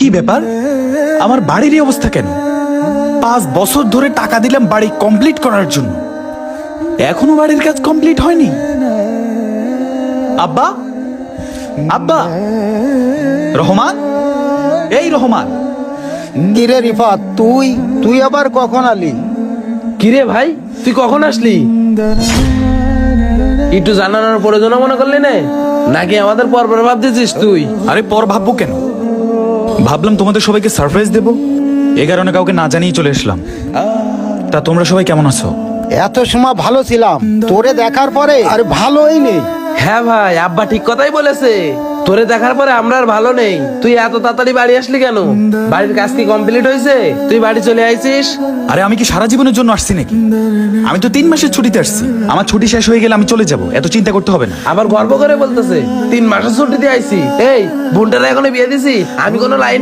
কি ব্যাপার, আমার বাড়ির এই অবস্থা কেন? 5 বছর ধরে টাকা দিলাম বাড়ি কমপ্লিট করার জন্য, এখনো বাড়ির কাজ কমপ্লিট হয়নি। আব্বা, আব্বা, রহমান, এই রহমান। কিরে রিফাত, তুই তুই আবার কখন আলি? কিরে ভাই, তুই কখন আসলি? একটু জানানোর প্রয়োজন মনে করলি না, নাকি আমাদের পর ভাবতেছিস তুই? আরে পর ভাববো কেন, ভাবলাম তোমাদের সবাইকে সারপ্রাইজ দেব, এ কারণে কাউকে না জানিয়ে চলে আসলাম। তা তোমরা সবাই কেমন আছো? এত সময় ভালো ছিলাম, তোরে দেখার পরে আর ভালোই নেই। হ্যাঁ ভাই, আব্বা ঠিক কথাই বলেছে। তোরে দেখার পরে আমরা আর ভালো নেই। তুই এত তাড়াতাড়ি বাড়ি আসলি কেন? বাড়ির কাজ কি কমপ্লিট হয়েছে? তুই বাড়ি চলে আইছিস? আরে আমি কি সারা জীবনের জন্য আসছি নাকি? আমি তো 3 মাসের ছুটিতে আসছি, আমার ছুটি শেষ হয়ে গেলে আমি চলে যাব, এত চিন্তা করতে হবে না। আবার গর্ব করে বলতেছে 3 মাসের ছুটি দিয়ে আইছি। এই বোনটারা এখনো বিয়ে দিছি, আমি কোনো লাইন